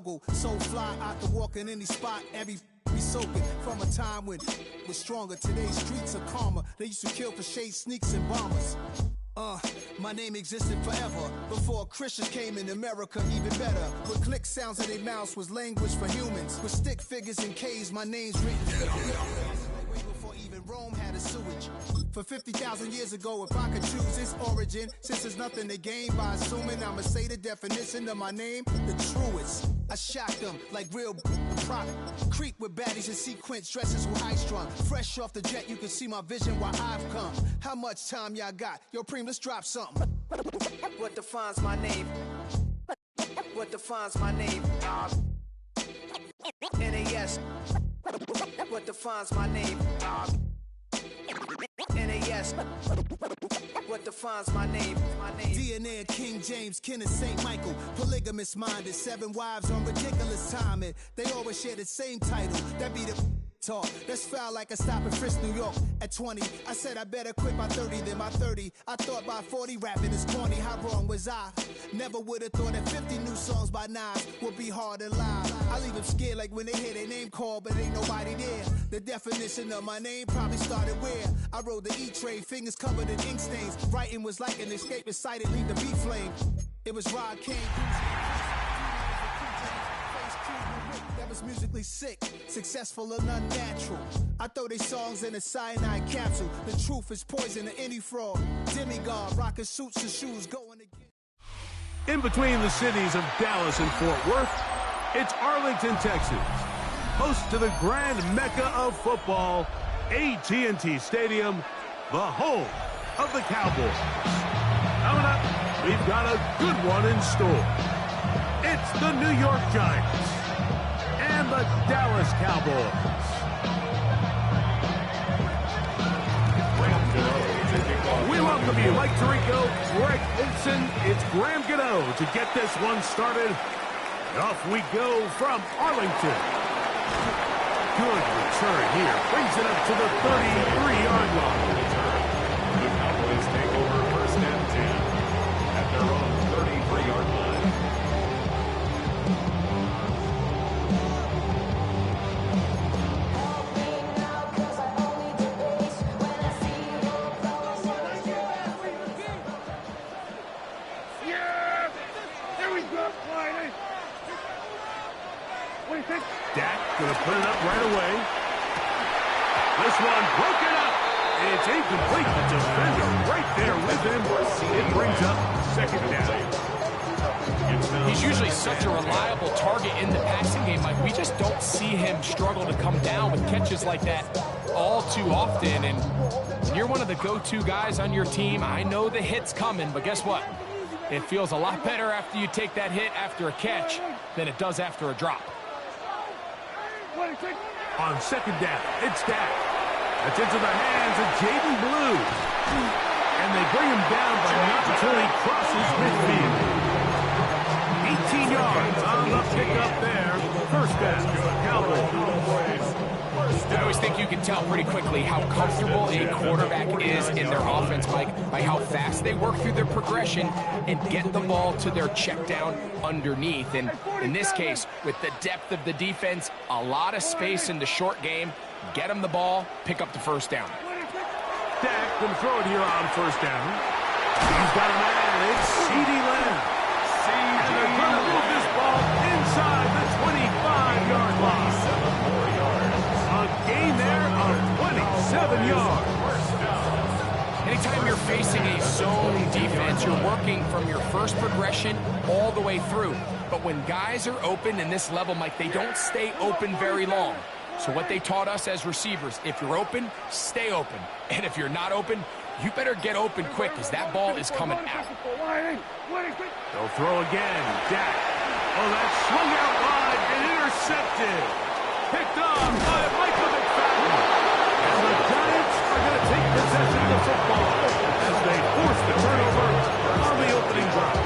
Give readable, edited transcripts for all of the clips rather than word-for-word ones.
logo. So fly out to walk in any spot, every be soaking from a time when was stronger. Today's streets are calmer. They used to kill for shade, sneaks, and bombers. My name existed forever before Christians came in America, even better. With click sounds in their mouths was language for humans. With stick figures and K's, my name's written way before even Rome had a sewage. For 50,000 years ago, if I could choose its origin, since there's nothing to gain by assuming, I'ma say the definition of my name, the truest. I shocked them like real prop. Creep with baddies and sequence dresses with high strung. Fresh off the jet, you can see my vision where I've come. How much time y'all got? Yo, Preem, let's drop something. What defines my name? What defines my name? NAS. What defines my name? NAS. What defines my name? DNA of King James, kin of St. Michael. Polygamous minded, 7 wives on ridiculous timing. They always share the same title. That be the talk. That's foul like a stop in Frisk, New York. At 20, I said I better quit by 30 than by 30. I thought by 40 rapping is corny. How wrong was I? Never would have thought that 50 new songs by Nas would be hard to live. I leave them scared like when they hear their name called, but ain't nobody there. The definition of my name probably started where I rode the E-Trade, fingers covered in ink stains. Writing was like an escape excited, leave the beat flame. It was Rod King. That was musically sick, successful and unnatural. I throw these songs in a cyanide capsule. The truth is poison to any fraud. Demigod, rocking suits and shoes, going again. In between the cities of Dallas and Fort Worth, it's Arlington, Texas. Host to the grand mecca of football, AT&T Stadium, the home of the Cowboys. Coming up, we've got a good one in store. It's the New York Giants and the Dallas Cowboys. We welcome you, Mike Tirico, Greg Olson. It's Graham Gano to get this one started. And off we go from Arlington. Good return here. Brings it up to the 33-yard line. The Cowboys take over first and 10 at their own 33-yard line. Dak going to put it up right away. This one broken up. It's incomplete. The defender right there with him. It brings up second down. He's usually such a reliable target in the passing game. Like, we just don't see him struggle to come down with catches like that all too often. And when you're one of the go-to guys on your team, I know the hit's coming, but guess what? It feels a lot better after you take that hit after a catch than it does after a drop. On second down, it's Dak. That's into the hands of Jaden Blue. And they bring him down by not until he crosses midfield. 18 yards on the pickup there. First down, Cowboys. I always think you can tell pretty quickly how comfortable a quarterback is in their offense, Mike, by how fast they work through their progression and get the ball to their check down underneath. And in this case, with the depth of the defense, a lot of space in the short game, get them the ball, pick up the first down. Dak going to throw it here on first down. He's got a man. It's CeeDee Lamb. And they're going to move this ball inside the 25-yard line. A gain there of 27 yards. Anytime you're facing a zone defense, you're working from your first progression all the way through. But when guys are open in this level, Mike, they don't stay open very long. So what they taught us as receivers, if you're open, stay open. And if you're not open, you better get open quick because that ball is coming out. They'll throw again. Dak. Oh, that swung out wide and intercepted. Picked off by Michael McFadden. And the Giants are going to take possession of the football as they force the turnover on the opening drive.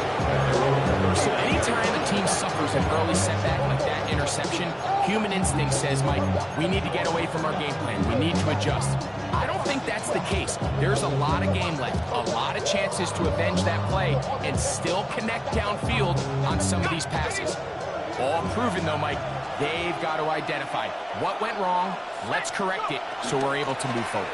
So anytime a team suffers an early setback like that interception, human instinct says, Mike, we need to get away from our game plan. We need to adjust. I don't think that's the case. There's a lot of game left, a lot of chances to avenge that play and still connect downfield on some of these passes. All proven, though, Mike. They've got to identify what went wrong. Let's correct it so we're able to move forward.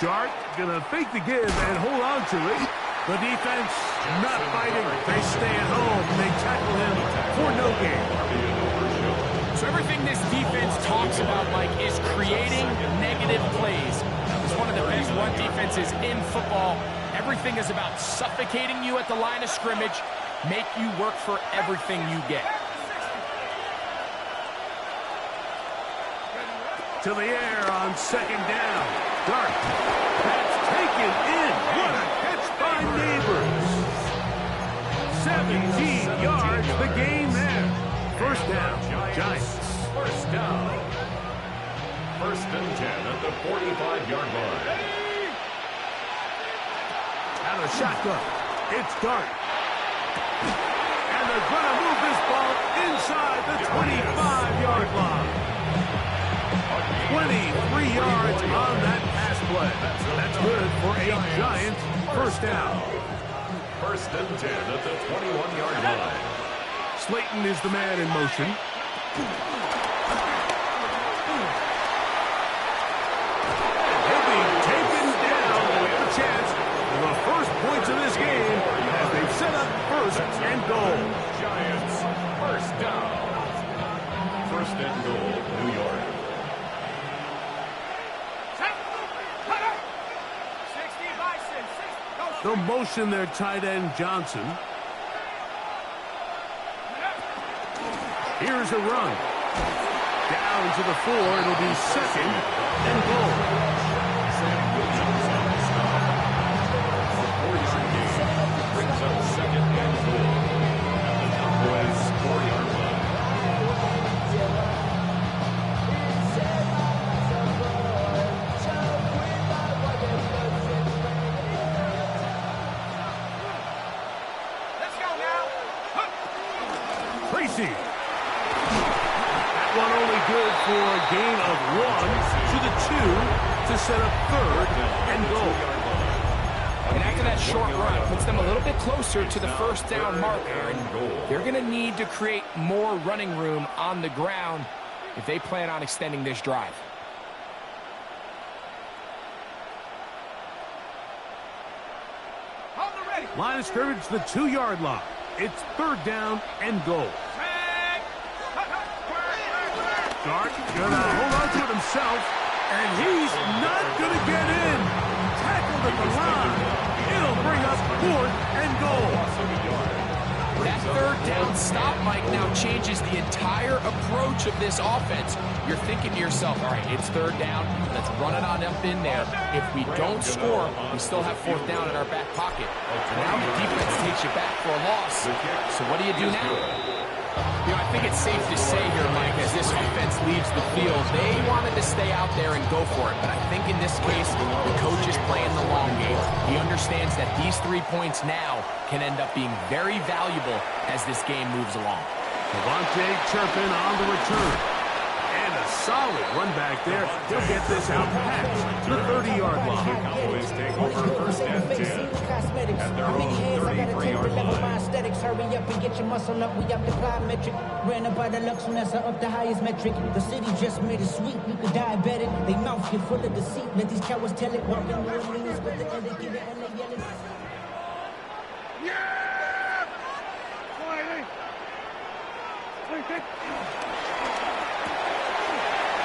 Dart gonna fake the give and hold on to it. The defense not fighting. They stay at home. They tackle him for no gain. So everything this defense talks about, Mike, is creating negative plays. It's one of the best run defenses in football. Everything is about suffocating you at the line of scrimmage, make you work for everything you get. To the air on second down. Dart. That's taken in. What a catch by Neighbors. 17 yards, the gain there. First down, Giants. First down. First and 10 at the 45-yard line. Out of shotgun. It's Dart. And they're going to move this ball inside the 25-yard line. 23 yards on that pass play. That's good for a Giants first down. First and 10 at the 21-yard line. Slayton is the man in motion. He'll be taken down. We have a chance for the first points of this game as they set up first and goal. Giants first down. First and goal, New York. The motion there, tight end Johnson. Here's a run. Down to the 4. It'll be second and goal. Brings up second and goal. And the Cowboys 4-yard line. Tracy. That one only good for a gain of 1 to the 2 to set up third and goal. And after that short run, puts them a little bit closer to the first down marker. And they're going to need to create more running room on the ground if they plan on extending this drive. Line of scrimmage, the 2-yard line. It's third down and goal. Dart gonna hold on to it himself, and he's not gonna get in. Tackled at the line. It'll bring us fourth and goal. That third down stop, Mike, now changes the entire approach of this offense. You're thinking to yourself, all right, it's third down. Let's run it on up in there. If we don't score, we still have fourth down in our back pocket. Now the defense takes you back for a loss. So what do you do now? You know, I think it's safe to say here, Mike, as this offense leaves the field, they wanted to stay out there and go for it. But I think in this case, the coach is playing the long game. He understands that these 3 points now can end up being very valuable as this game moves along. Devontae Turpin on the return. And a solid run back there. He'll get this out past the 30-yard line. Cowboys take over first and 10 at their own 33-yard line. Hurry up and get your muscle up. We up the plyometric. Ran up by the Lux Nessa up the highest metric. The city just made it sweet. You could diabetic. They mouth get full of deceit. Let these cowards tell it. Walking real meanings with the other give it and they yelling.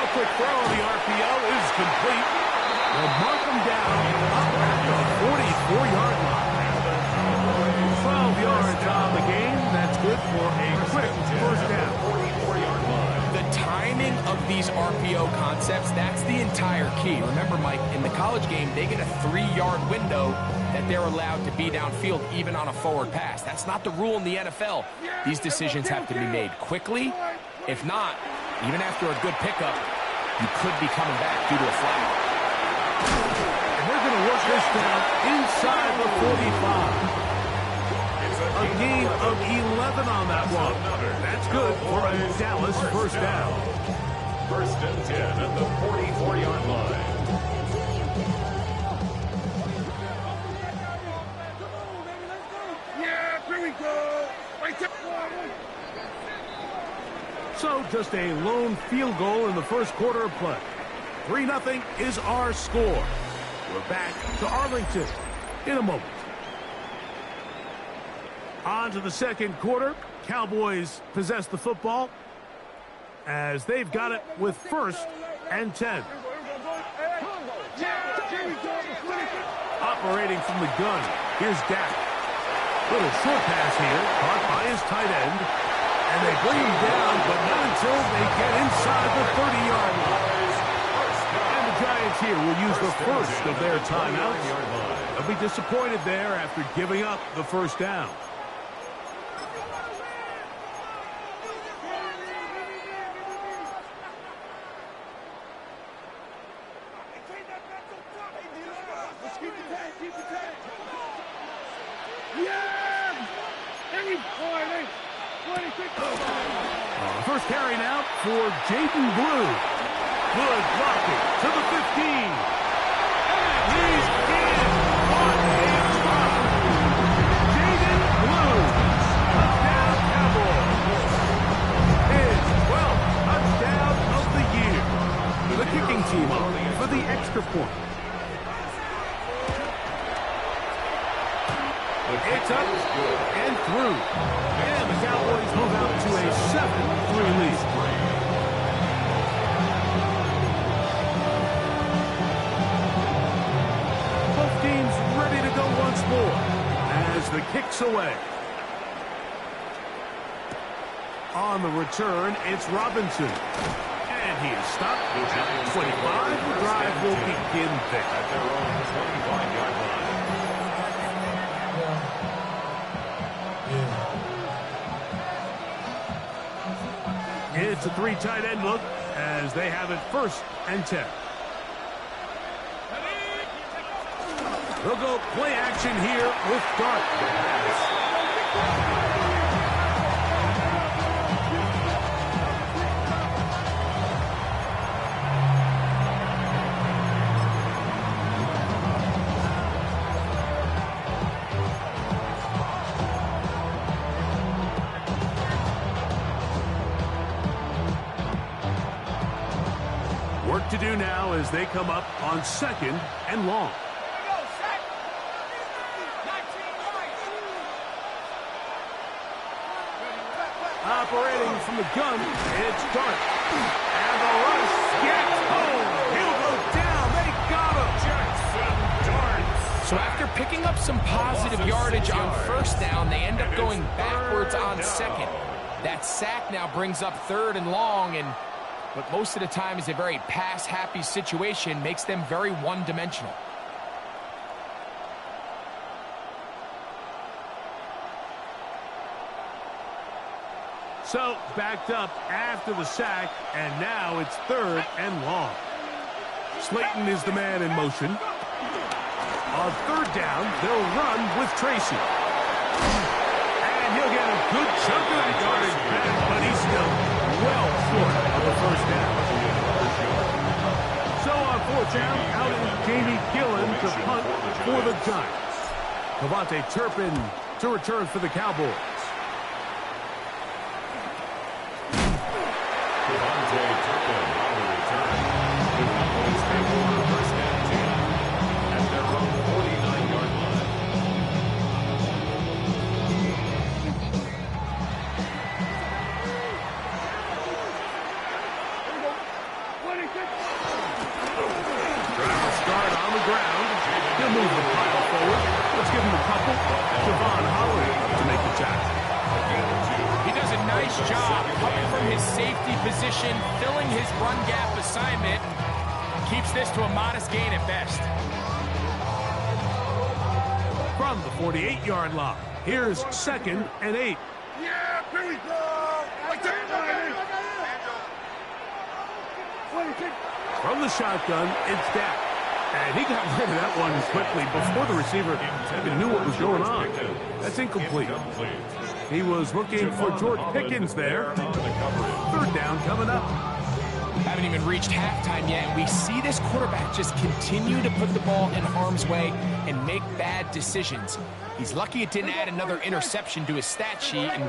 A quick throw on the RPO is complete. They'll mark them down up at the 44-yard line. 12 yards on the game. That's good for a quick first down. 44-yard line. The timing of these RPO concepts, that's the entire key. Remember, Mike, in the college game, they get a 3-yard window that they're allowed to be downfield even on a forward pass. That's not the rule in the NFL. These decisions have to be made quickly. If not, even after a good pickup, you could be coming back due to a flag. And they're going to work this down inside the 45. A gain of 11 on that one. That's good for a Dallas first down. First and 10 at the 44-yard line. Yeah, here we go. Right there. So just a lone field goal in the first quarter of play. 3-0 is our score. We're back to Arlington in a moment. On to the second quarter. Cowboys possess the football as they've got it with 1st and 10. Operating from the gun, here's Dak. Little short pass here, caught by his tight end. And they bring him down, but not until they get inside the 30-yard line. And the Giants here will use the first of their timeouts. They'll be disappointed there after giving up the first down. First carry now for Jaden Blue. Good blocking to the 15. And he's in on a drop. Jaden Blue. Touchdown Cowboys. His 12th touchdown of the year. The kicking team on for the extra point. It's up and through. And the Cowboys move out to a 7-3 lead. Both teams ready to go once more as the kick's away. On the return, it's Robinson. And he is stopped at 25. The drive will begin there. At their own 25-yard line. It's a 3 tight end look as they have it 1st and 10. They'll go play action here with Dart. Work to do now as they come up on 2nd and long. Operating from the gun, it's Dart. And the rush gets home. He'll go down. They got him. Jackson Dart. So after picking up some positive yardage on 1st down, they end up going backwards on 2nd. That sack now brings up 3rd and long, and what most of the time is a very pass-happy situation makes them very one-dimensional. So backed up after the sack, and now it's 3rd and long. Slayton is the man in motion. On 3rd down, they'll run with Tracy. And he'll get a good chunk of that yardage back, but he's still well short of the 1st down. So on 4th down, out is Jamie Gillen to punt for the Giants. Cavante Turpin to return for the Cowboys. Position, filling his run gap assignment, keeps this to a modest gain at best. From the 48-yard line, here's 2nd and 8. Yeah, here we go. From the shotgun, it's Dak. And he got rid of that one quickly before the receiver even knew what was going on. That's incomplete. He was looking for George Pickens there. 3rd down coming up. Haven't even reached halftime yet, and we see this quarterback just continue to put the ball in harm's way and make bad decisions. He's lucky it didn't add another interception to his stat sheet, and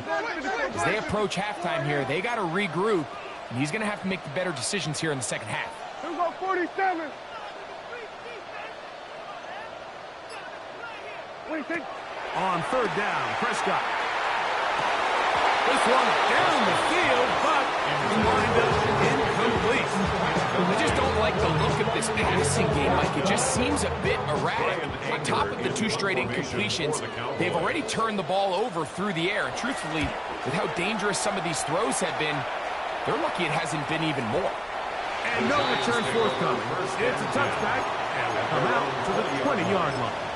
as they approach halftime here, they got to regroup, and he's going to have to make the better decisions here in the second half. Here we go, 47. 26. On third down, Prescott. This one down the field, but wind up incomplete. I just don't like the look of this passing game, Mike. It just seems a bit erratic. On top of the 2 straight incompletions, they've already turned the ball over through the air. And truthfully, with how dangerous some of these throws have been, they're lucky it hasn't been even more. And no return forthcoming. It's a touchback, and we'll come out to the 20-yard line.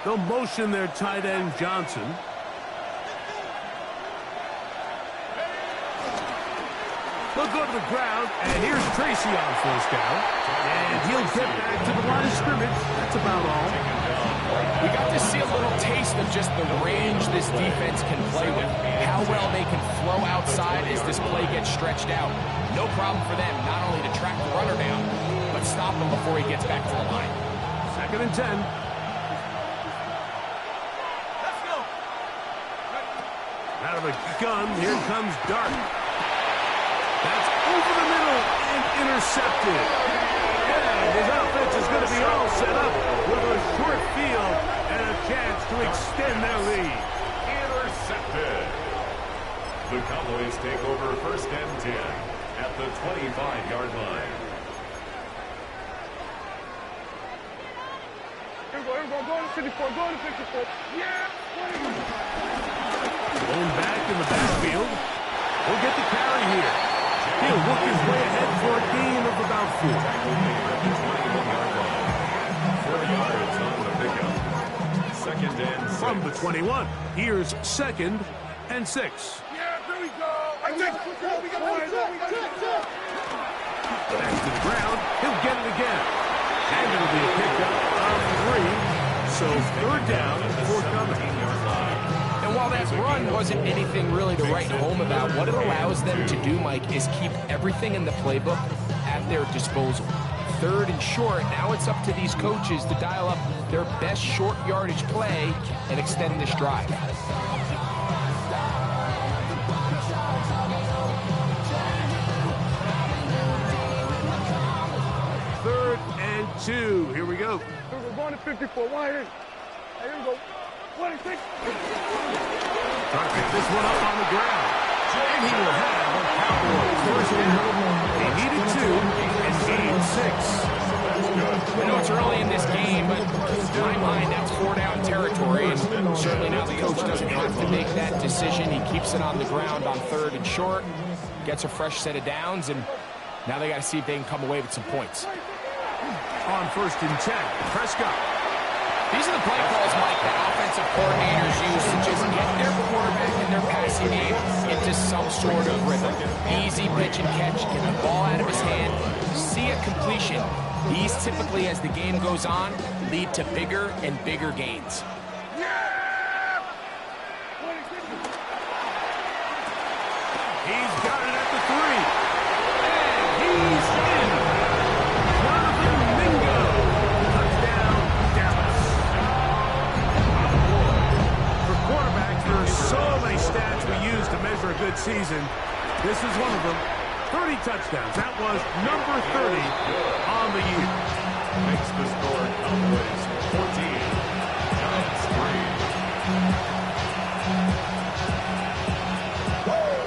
They'll motion their tight end, Johnson. They'll go to the ground, and here's Tracy on first down. And he'll get back to the line of scrimmage. That's about all. We got to see a little taste of just the range this defense can play with. How well they can flow outside as this play gets stretched out. No problem for them not only to track the runner down, but stop him before he gets back to the line. 2nd and 10. Out of a gun, here comes Dart. That's over the middle and intercepted. And his offense is going to be all set up with a short field and a chance to extend their lead. Intercepted. The Cowboys take over 1st and 10 at the 25-yard line. Here we go, go to 54, go to 54. Yeah! Blown back in the backfield. He'll get the carry here. He'll work his way ahead for a gain of about 4. 4 yards on the pickup. 2nd and 6. From the 21, here's 2nd and 6. Yeah, here we go. I take it. Back to the ground. He'll get it again. And it'll be a pickup of 3. So 3rd down, forthcoming. And while that run wasn't anything really to write home about, what it allows them to do, Mike, is keep everything in the playbook at their disposal. 3rd and short, now it's up to these coaches to dial up their best short yardage play and extend this drive. 3rd and 2. Here we go. We're going to 54. Wide in. Here we go. 26. Trying to pick this one up on the ground. And he will have a Cowboys first down. He needed 2 and gained 6. I know it's early in this game, but in my mind, that's 4-down territory. And certainly now the coach doesn't have to make that decision. He keeps it on the ground on 3rd and short, gets a fresh set of downs, and now they got to see if they can come away with some points. On 1st and 10, Prescott. These are the play calls, Mike, that offensive coordinators use to just get their quarterback and their passing game into some sort of rhythm. Easy pitch and catch, get the ball out of his hand, see a completion. These typically, as the game goes on, lead to bigger and bigger gains. He's got it at the 3. And he's in. Jonathan Mingo. Touchdown, Dallas. For quarterbacks, there are so many stats we use to measure a good season. This is one of them. 30 touchdowns. That was number 30 on the year. Makes the score Cowboys 14. Giants 3.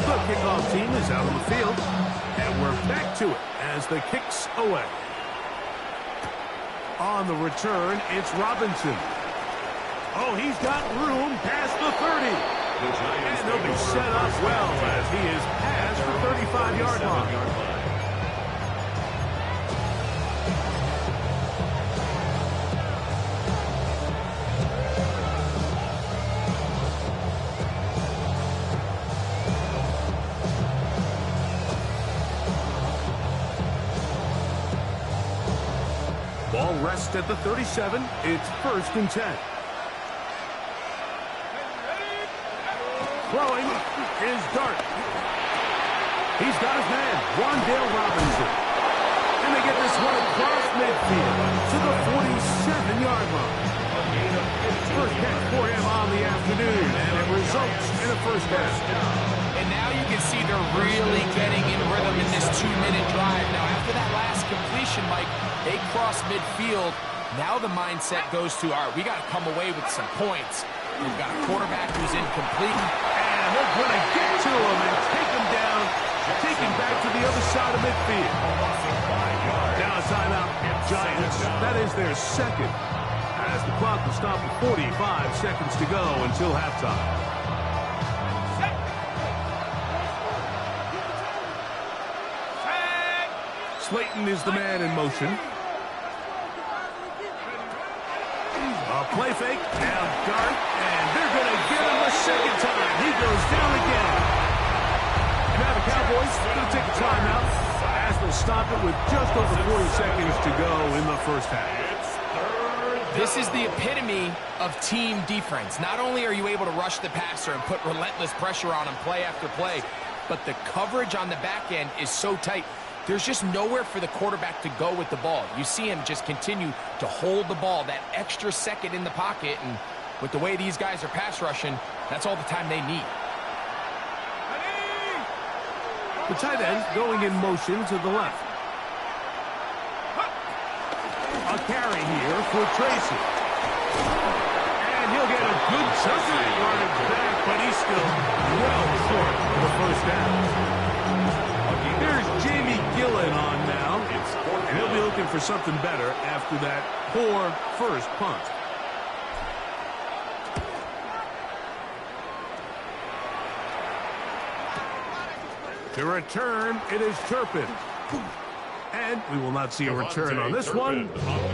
The kickoff team is out on the field, and we're back to it as the kick's away. On the return, it's Robinson. Oh, he's got room past the 30. And they'll be set up well as he is past the 35-yard line. Ball rests at the 37. It's 1st and 10. Throwing is Dart. He's got his man, Wan'Dale Robinson. And they get this one across midfield to the 47-yard line. First catch for him on the afternoon, and it results in a first down. And now you can see they're really getting in rhythm in this 2-minute drive. Now, after that last completion, Mike, they cross midfield. Now the mindset goes to, all right, we got to come away with some points. We've got a quarterback who's incomplete. And they're going to get to him and take him down, take him back to the other side of midfield. Now a timeout, Giants. That is their second, as the clock will stop with 45 seconds to go until halftime. Slayton is the man in motion. A play fake, now Dart, and they're going to get him a second time. He goes down again. And now the Cowboys are going to take a timeout as they'll stop it with just over 40 seconds to go in the first half. This is the epitome of team defense. Not only are you able to rush the passer and put relentless pressure on him play after play, but the coverage on the back end is so tight. There's just nowhere for the quarterback to go with the ball. You see him just continue to hold the ball, that extra second in the pocket, and with the way these guys are pass rushing, that's all the time they need. The tight end going in motion to the left. A carry here for Tracy. And he'll get a good chunk of yardage back, but he's still well short of the first down. There's Jamie Gillen on now, and he'll be looking for something better after that poor first punt. To return, it is Turpin. And we will not see a return on this one,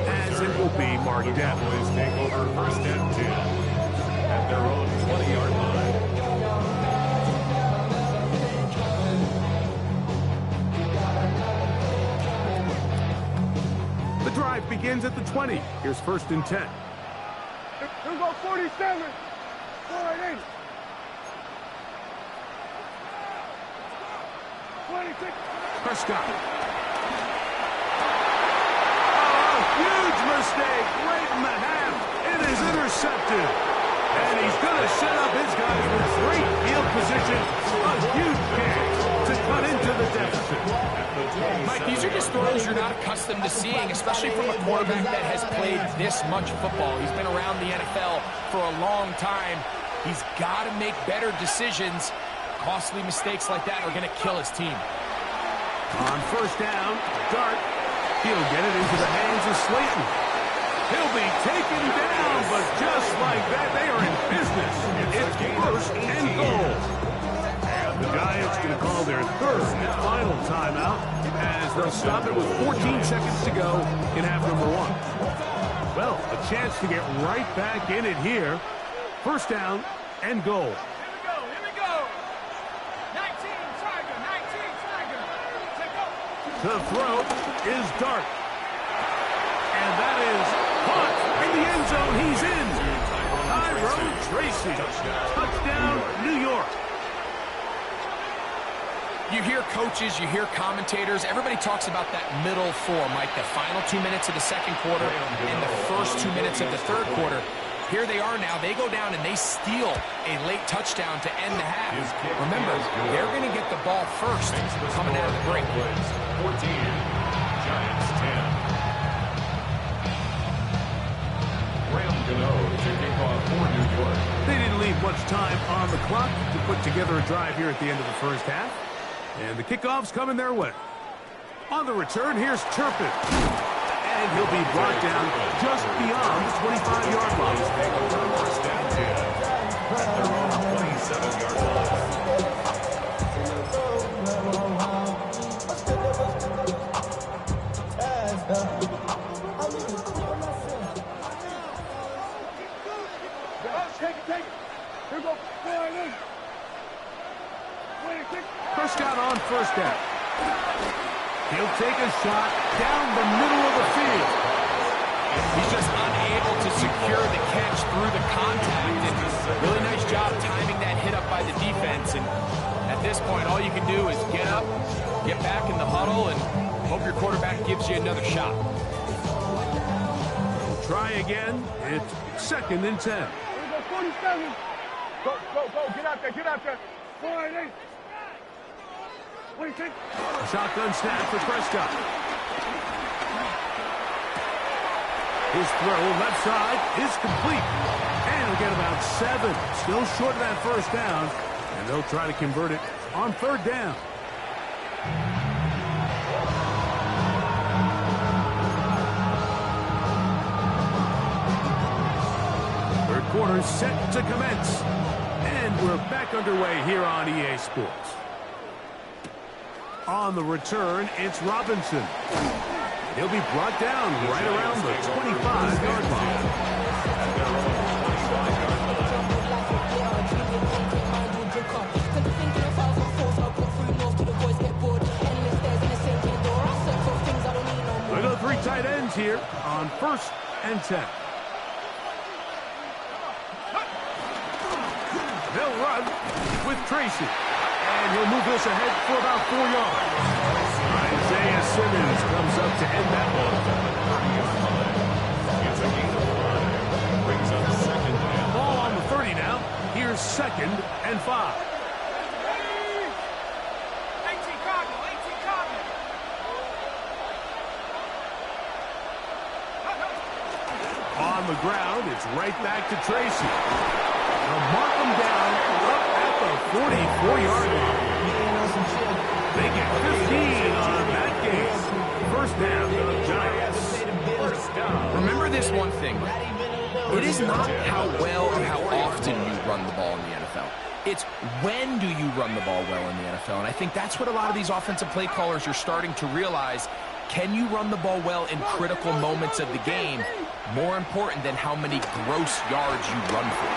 as it will be marked down. Cowboys take over 1st and 10 at their own 20-yard line. The drive begins at the 20. Here's 1st and 10. Here go 47. 480. 26. Prescott. Oh, huge mistake late in the half. It is intercepted. And he's going to set up his guys with great field position. A huge catch to cut into the deficit. Mike, these are just throws you're not accustomed to seeing, especially from a quarterback that has played this much football. He's been around the NFL for a long time. He's got to make better decisions. Costly mistakes like that are going to kill his team. On 1st down, Dart. He'll get it into the hands of Slayton. He'll be taken down, but just like that, they are in business. It's 1st and goal. The Giants going to call their 3rd and final timeout as they'll stop it with 14 seconds to go in half number 1. Well, a chance to get right back in it here. 1st down and goal. Here we go. 19 Tiger. The throw is Dart. And that is caught in the end zone. He's in. Tyrone Tracy. Touchdown, New York. You hear coaches, you hear commentators, everybody talks about that middle four, Mike, the final 2 minutes of the second quarter and the first 2 minutes of the third quarter. Here they are now. They go down and they steal a late touchdown to end the half. Remember, they're going to get the ball first coming out of the break. 14, Giants 10. Graham Gano to kick off for New York. They didn't leave much time on the clock to put together a drive here at the end of the first half. And the kickoff's coming their way. On the return, here's Turpin. And he'll be brought down just beyond the 25-yard line. Take over 1st and 10 at their own 27-yard line. Take it. Here go 480. 26. Prescott on 1st down. He'll take a shot down the middle of the field. He's just unable to secure the catch through the contact. And really nice job timing that hit up by the defense. And at this point, all you can do is get up, get back in the huddle, and hope your quarterback gives you another shot. Try again. It's 2nd and 10. Here we go, 47. Go. Get out there. 4-8. 26. Shotgun snap for Prescott. His throw left side is complete. And he'll get about 7. Still short of that first down. And they'll try to convert it on 3rd down. Third quarter set to commence. And we're back underway here on EA Sports. On the return, it's Robinson. He'll be brought down right around the 25-yard line. Look at the 3 tight ends here on 1st and 10. They'll run with Tracy. And he'll move this ahead for about 4 yards. Isaiah Simmons comes up to end that ball. It's a gain of 5. Brings up 2nd down. Ball on the 30 now. Here's 2nd and 5. On the ground, it's right back to Tracy. They'll mark him down up at the 44-yard line. They get 15 on that game. First down, the Giants. First down. Remember this one thing. It is not how well or how often you run the ball in the NFL. It's when do you run the ball well in the NFL. And I think that's what a lot of these offensive play callers are starting to realize. Can you run the ball well in critical moments of the game? More important than how many gross yards you run for.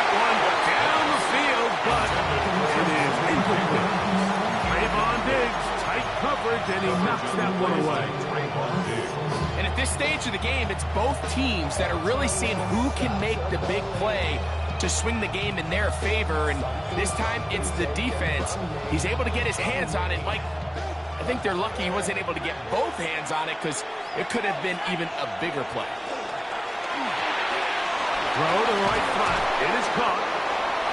Down the field, but it is incomplete. Trayvon Diggs, tight coverage, and he knocks that one away. And at this stage of the game, it's both teams that are really seeing who can make the big play to swing the game in their favor. And this time, it's the defense. He's able to get his hands on it. Mike, I think they're lucky he wasn't able to get both hands on it because it could have been even a bigger play. Throw to the right flat. It is caught.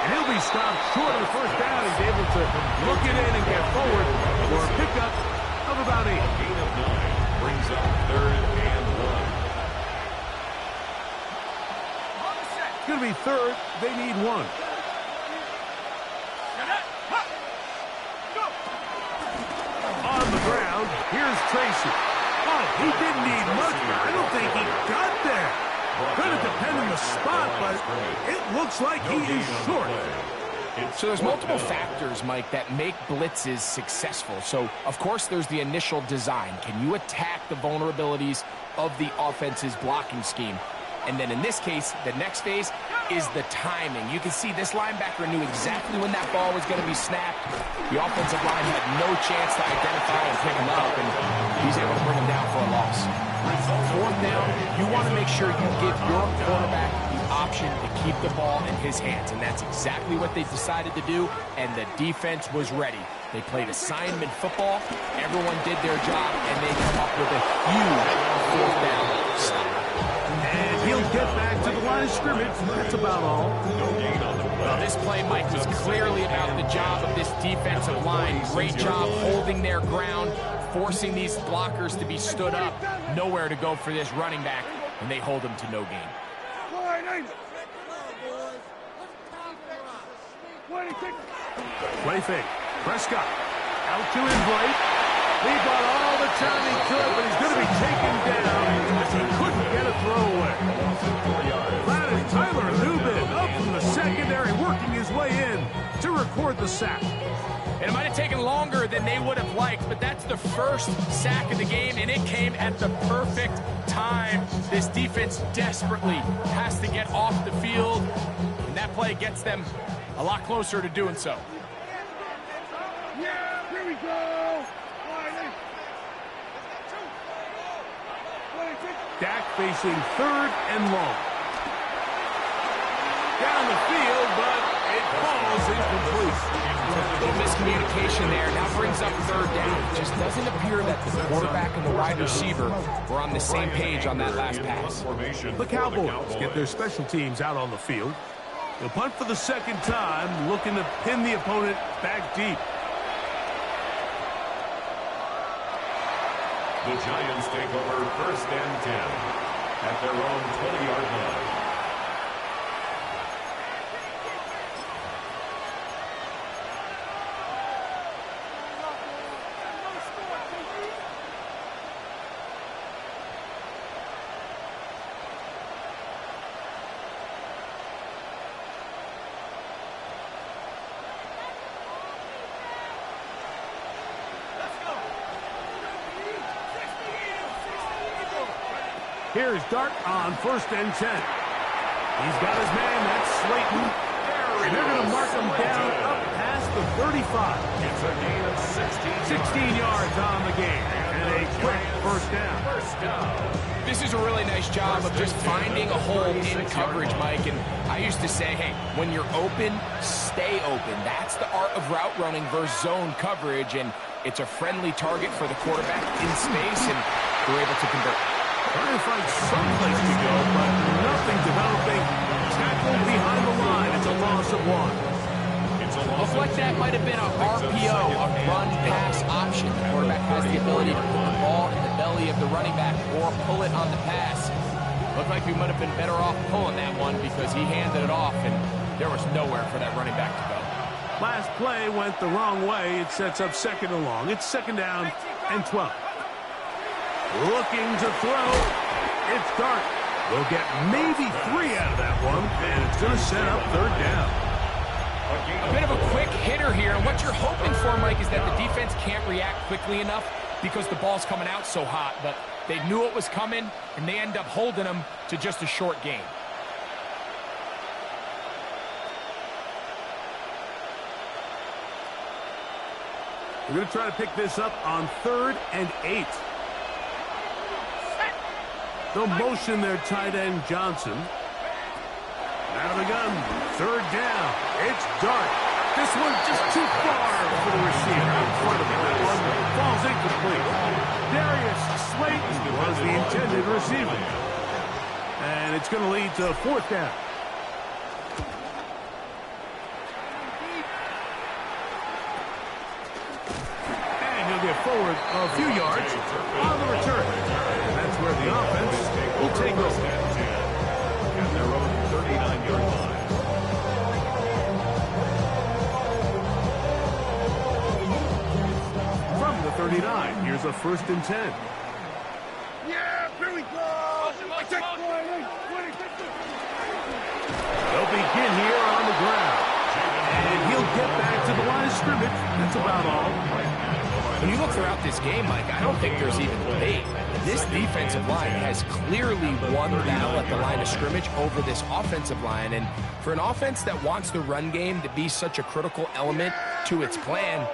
And he'll be stopped short of the first down. He's able to look it in and get forward for a pickup of about 8. Gain of 9 brings up 3rd and 1. It's going to be 3rd. They need 1. On the ground, here's Tracy. Oh, he didn't need much, but I don't think he got there. Going to depend on the spot, but it looks like he is short. So there's multiple factors, Mike, that make blitzes successful. So, of course, there's the initial design. Can you attack the vulnerabilities of the offense's blocking scheme? And then in this case, the next phase is the timing. You can see this linebacker knew exactly when that ball was going to be snapped. The offensive line had no chance to identify and pick him up, and he's able to bring him down for a loss. 4th down, you want to make sure you give your quarterback the option to keep the ball in his hands, and that's exactly what they decided to do, and the defense was ready. They played assignment football, everyone did their job, and they come up with a huge 4th down stop. And he'll get back to the line of scrimmage. That's about all. Well, this play, Mike, was clearly about the job of this defensive line. Great job holding their ground, forcing these blockers to be stood up. Nowhere to go for this running back, and they hold him to no gain. 26. Play fake. Prescott out to his right. He bought all the time he could, but he's going to be taken down as he couldn't get a throwaway. That is Tyler Nubin up from the secondary, working his way in to record the sack. And it might have taken longer than they would have liked, but that's the first sack of the game, and it came at the perfect time. This defense desperately has to get off the field, and that play gets them a lot closer to doing so. Yeah, here we go. 26. Dak facing 3rd and long. Down the field, but it falls incomplete. A little miscommunication there. Now brings up 3rd down. It just doesn't appear that the quarterback and the wide receiver were on the same page on that last pass. The Cowboys get their special teams out on the field. They'll punt for the 2nd time, looking to pin the opponent back deep. The Giants take over 1st and 10 at their own 20-yard line. Here's Dart on 1st and 10. He's got his man, that's Slayton. And they're going to mark him down up past the 35. It's a gain of 16 yards on the game. And a quick 1st down. This is a really nice job of just finding a hole in coverage, Mike. And I used to say, hey, when you're open, stay open. That's the art of route running versus zone coverage. And it's a friendly target for the quarterback in space, and they're able to convert. Trying to find someplace to go, but nothing developing. Tackled behind the line. It's a loss of 1. Looks like that might have been a RPO, a run-pass option. The quarterback has the ability to put the ball in the belly of the running back or pull it on the pass. Looked like we might have been better off pulling that one because he handed it off, and there was nowhere for that running back to go. Last play went the wrong way. It sets up 2nd and long. It's 2nd down and 12. Looking to throw. It's Dart. They'll get maybe 3 out of that one, and it's going to set up 3rd down. A bit of a quick hitter here, and what you're hoping for, Mike, is that the defense can't react quickly enough because the ball's coming out so hot, but they knew it was coming, and they end up holding them to just a short gain. We're going to try to pick this up on 3rd and 8. They'll motion their tight end, Johnson. Out of the gun, 3rd down. It's Dart. This one's just too far for the receiver in front of him. That one falls incomplete. Darius Slayton was the intended receiver. And it's going to lead to 4th down. And he'll get forward a few yards on the return. And that's where the offense will take over. At their own 39-yard line. From the 39, here's a 1st and 10. Yeah, here we go. They'll begin here on the ground. And he'll get back to the line of scrimmage. That's about all. When you look throughout this game, Mike, I don't think there's even debate. This defensive line has clearly won the battle at the line of scrimmage over this offensive line. And for an offense that wants the run game to be such a critical element to its plan,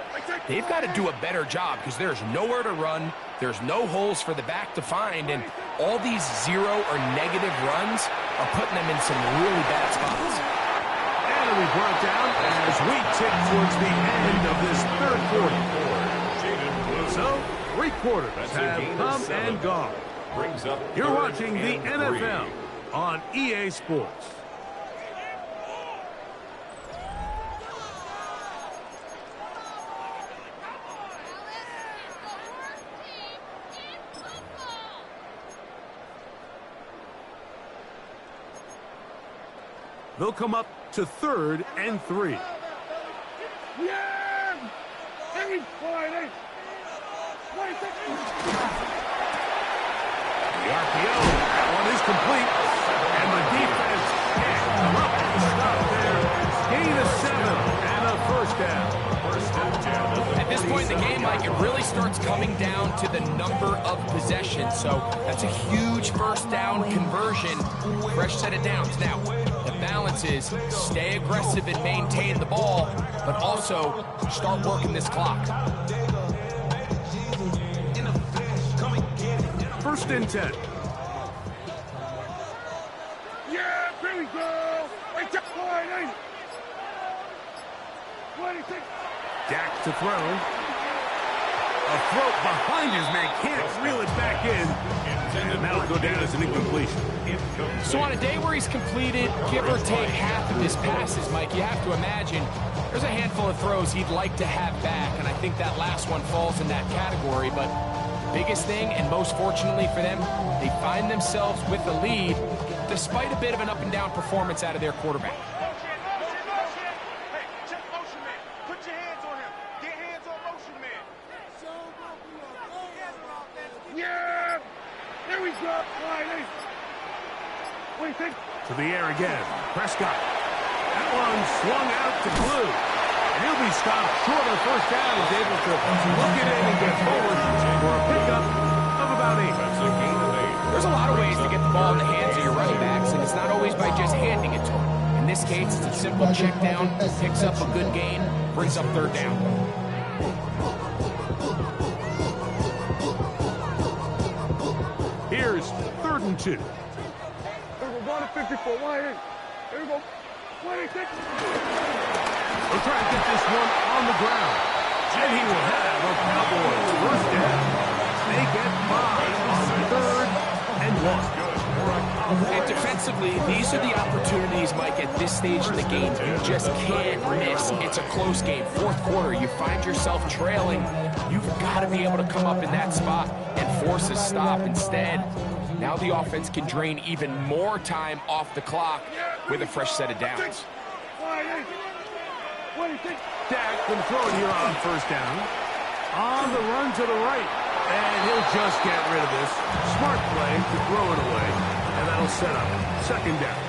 they've got to do a better job because there's nowhere to run. There's no holes for the back to find. And all these 0 or negative runs are putting them in some really bad spots. And we brought down as we tick towards the end of this 3rd quarter. So, 3 quarters have come and gone. You're watching the NFL on EA Sports. They'll come up to 3rd and 3. Yeah! Everybody! The RPO, that one is complete. And the defense can't come up with a stop there. Gain of 7 and a 1st down. At this point in the game, Mike, it really starts coming down to the number of possessions. So that's a huge 1st down conversion. Fresh set of downs. Now, the balance is stay aggressive and maintain the ball, but also start working this clock. 1st and 10. Dak to throw. A throw behind his man, can't reel it back in. And that'll go down as an incompletion. So on a day where he's completed, give or take half of his passes, Mike, you have to imagine there's a handful of throws he'd like to have back, and I think that last one falls in that category. But biggest thing, and most fortunately for them, they find themselves with the lead despite a bit of an up-and-down performance out of their quarterback. Yeah! There we go! What do you think? To the air again. Prescott. That one swung out to Blue. And he'll be stopped short of first down. He's able to look it in and get forward for a pickup of about 8. There's a lot of ways to get the ball in the hands of your running backs, and it's not always by just handing it to them. In this case, it's a simple check down, picks up a good gain, brings up third down. Here's 3rd and 2. Here we go, going to 54. Here we go. 26. They'll try to get this one on the ground. And he will have a Cowboys first down. They get 5 on 3rd and 1. And defensively, these are the opportunities, Mike, at this stage in the game you just can't miss. It's a close game. 4th quarter, you find yourself trailing. You've got to be able to come up in that spot and force a stop. Instead, now the offense can drain even more time off the clock with a fresh set of downs. Dak can throw it here on first down. On the run to the right. And he'll just get rid of this. Smart play to throw it away. And that'll set up 2nd down.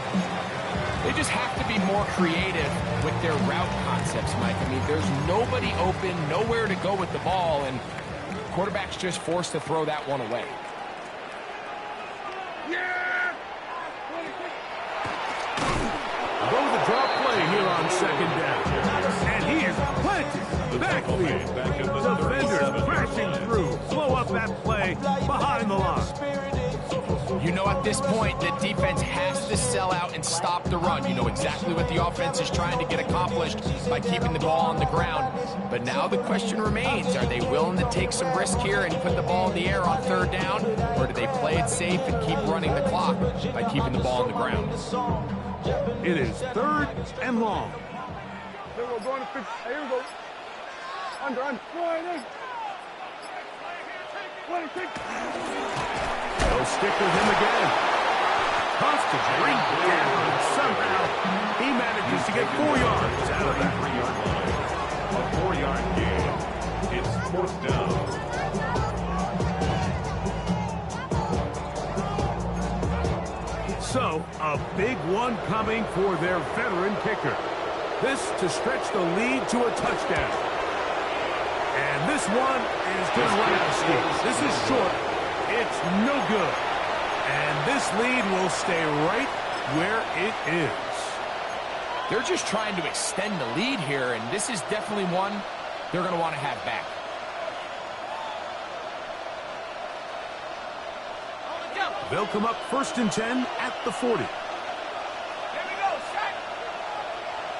They just have to be more creative with their route concepts, Mike. I mean, there's nobody open, nowhere to go with the ball, and quarterback's just forced to throw that one away. Go with the drop play here on 2nd down. And he is planted. Backfield. Defenders crashing through. Slow up that play behind the line. You know at this point the defense has to sell out and stop the run. You know exactly what the offense is trying to get accomplished by keeping the ball on the ground. But now the question remains, are they willing to take some risk here and put the ball in the air on 3rd down? Or do they play it safe and keep running the clock by keeping the ball on the ground? It is 3rd and long. Here we go, going to 50. Here we go. Under. 26. They'll stick with him again. Tough to bring down. Somehow he manages to get 4 yards out of that. 3-yard line. A 4-yard gain. It's 4th down. So, a big one coming for their veteran kicker. This to stretch the lead to a touchdown. And this one is going to run out of steam. This is short. It's no good. And this lead will stay right where it is. They're just trying to extend the lead here, and this is definitely one they're going to want to have back. They'll come up 1st and 10 at the 40. Here we go, set.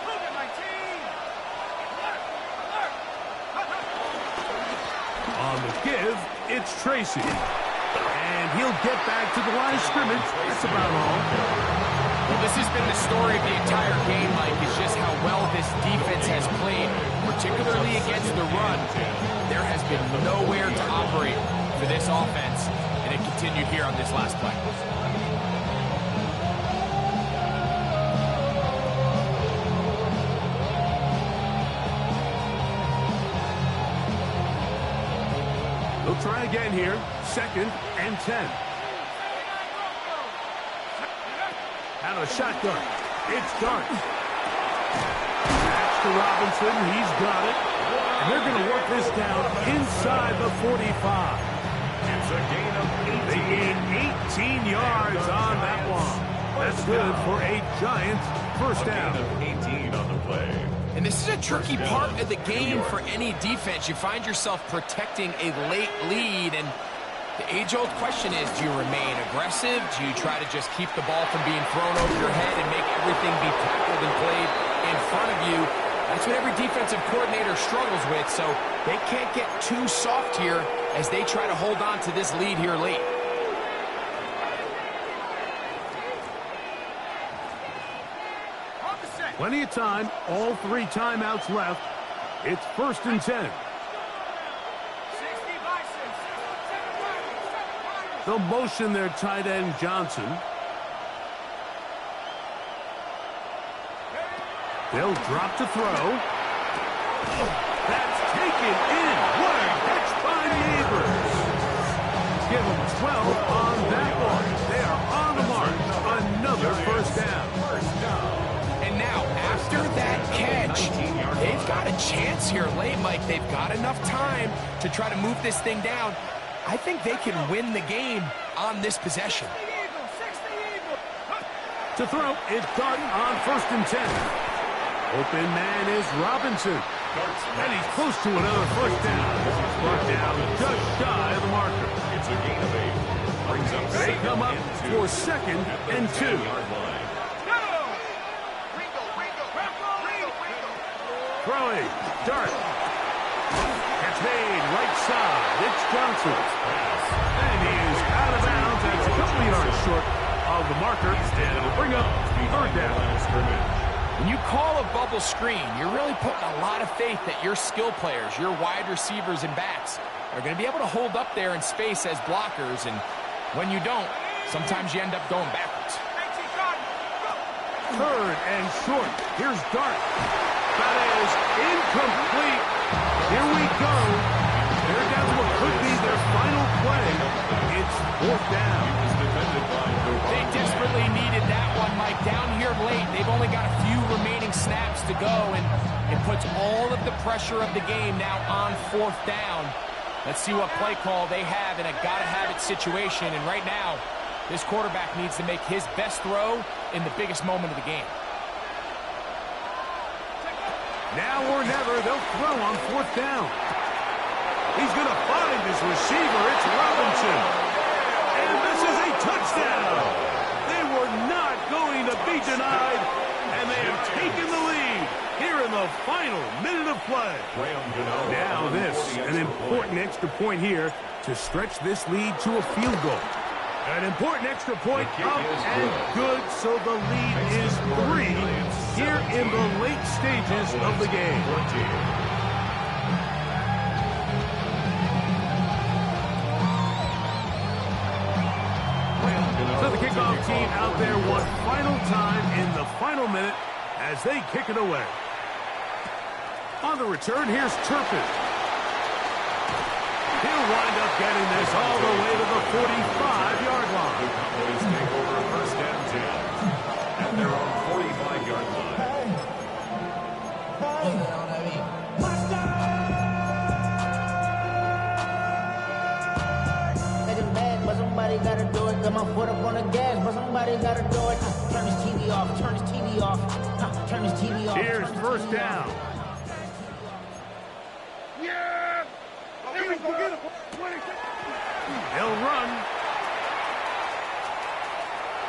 Move it, my team. Alert. On the give, it's Tracy. And he'll get back to the line of scrimmage. That's about all. Well, this has been the story of the entire game, Mike, is just how well this defense has played, particularly against the run. There has been nowhere to operate for this offense, and it continued here on this last play. They'll try again here. 2nd and 10. Out of the shotgun. It's Dart. Back to Robinson. He's got it. And they're going to work this down inside the 45. It's a gain of 18. They gain 18 yards on that one. That's good for a Giants first down. A gain of 18 on the play. And this is a tricky part of the game for any defense. You find yourself protecting a late lead, and the age-old question is, do you remain aggressive? Do you try to just keep the ball from being thrown over your head and make everything be tackled and played in front of you? That's what every defensive coordinator struggles with, so they can't get too soft here as they try to hold on to this lead here late. Plenty of time, all 3 timeouts left. It's 1st and 10. They'll motion their tight end, Johnson. They'll drop to throw. That's taken in. What a catch by Neighbors. Give them 12 on that one. They are on the mark. Another 1st down. And now, after that catch, they've got a chance here late, Mike. They've got enough time to try to move this thing down. I think they can win the game on this possession. To throw, it's Dart on 1st and 10. Open man is Robinson. And he's close to another 1st down. Brought down just shy of the marker. It's a gain of 8. Brings up they come up for 2nd and 2. Throwing, Dart. Catch made, right side. It's Johnson. And he is out of bounds. That's a couple of yards short of the marker. And it'll bring up 3rd down. When you call a bubble screen, you're really putting a lot of faith that your skill players, your wide receivers and backs, are going to be able to hold up there in space as blockers. And when you don't, sometimes you end up going backwards. 3rd and short. Here's Dart. That is incomplete. Here we go. They're down to what could be their final play. It's 4th down. They desperately needed that one, Mike. Down here late, they've only got a few remaining snaps to go, and it puts all of the pressure of the game now on 4th down. Let's see what play call they have in a gotta-have-it situation, and right now, this quarterback needs to make his best throw in the biggest moment of the game. Now or never, they'll throw on 4th down. He's going to find his receiver. It's Robinson. And this is a touchdown. They were not going to be denied, and they have taken the lead here in the final minute of play. Now this, an important extra point here to stretch this lead to a field goal. An important extra point up and good, so the lead is 3 here in the late stages of the game. So the kickoff team out there one final time in the final minute as they kick it away. On the return, here's Turpin. He'll wind up getting this all the way to the 45-yard line. The Cowboys take over 1st and 10 at their own 45-yard line. Making bad, but somebody gotta do it. Got my foot up on the gas, but somebody gotta do it. Turn his TV off, turn his TV off, turn his TV off. Here's 1st down. He'll run.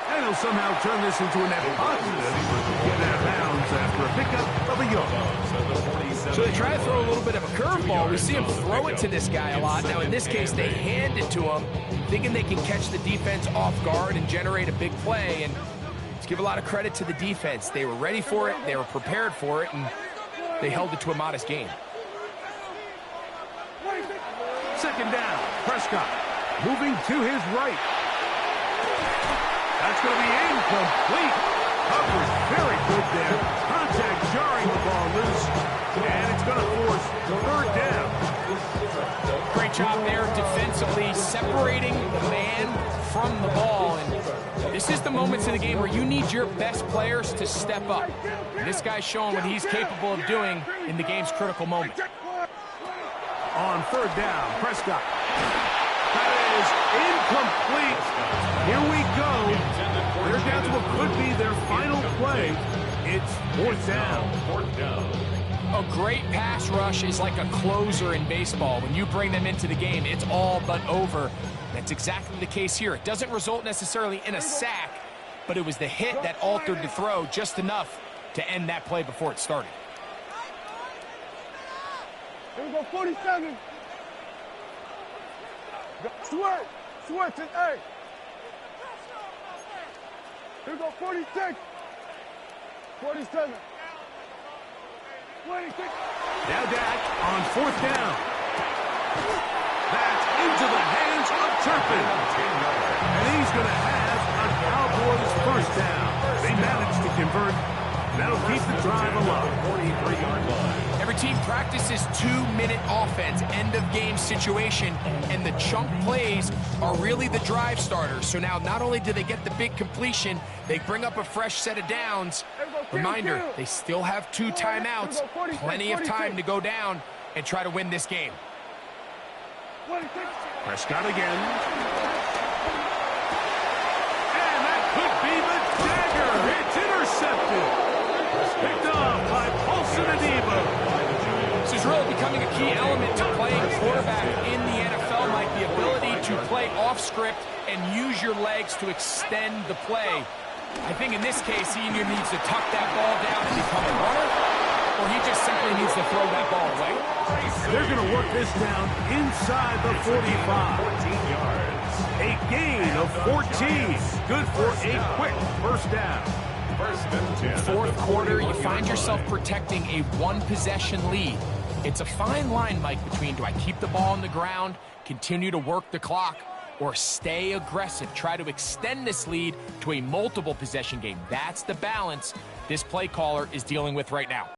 And he'll somehow turn this into a net positive. Get out of bounds after a pickup of a yard. So they try to throw a little bit of a curveball. We see him throw it to this guy a lot. Now, in this case, they hand it to him, thinking they can catch the defense off guard and generate a big play. And let's give a lot of credit to the defense. They were ready for it, they were prepared for it, and they held it to a modest gain. 2nd down. Prescott moving to his right. That's going to be incomplete. Coverage very good there. Contact jarring the ball loose. And it's going to force 3rd down. Great job there defensively, separating the man from the ball. And this is the moments in the game where you need your best players to step up. And this guy's showing what he's capable of doing in the game's critical moment. On 3rd down, Prescott. That is incomplete. Here we go. They're down to what could be their final play. It's 4th down. 4th down. A great pass rush is like a closer in baseball. When you bring them into the game, it's all but over. That's exactly the case here. It doesn't result necessarily in a sack, but it was the hit that altered the throw just enough to end that play before it started. Here we go, 47. Switch it, hey. Here we go, 46. 47. 26. Now Dak on 4th down. That's into the hands of Turpin. And he's going to have a Cowboys first down. They managed to convert. That'll keep the drive alive. 43-yard line. Every team practices 2-minute offense, end-of-game situation, and the chunk plays are really the drive starters. So now not only do they get the big completion, they bring up a fresh set of downs. Reminder, they still have 2 timeouts, plenty of time to go down and try to win this game. Prescott again. And that could be the dagger. It's intercepted. Picked off by Paulson Adebo. This is really becoming a key element to playing quarterback in the NFL, Mike, the ability to play off script and use your legs to extend the play. I think in this case, he either needs to tuck that ball down and become a runner, or he just simply needs to throw that ball away. They're going to work this down inside the 45. 14 yards. A gain of 14. Good for a quick first down. First and 10. Fourth quarter, you find yourself protecting a one-possession lead. It's a fine line, Mike, between do I keep the ball on the ground, continue to work the clock, or stay aggressive, try to extend this lead to a multiple possession game. That's the balance this play caller is dealing with right now.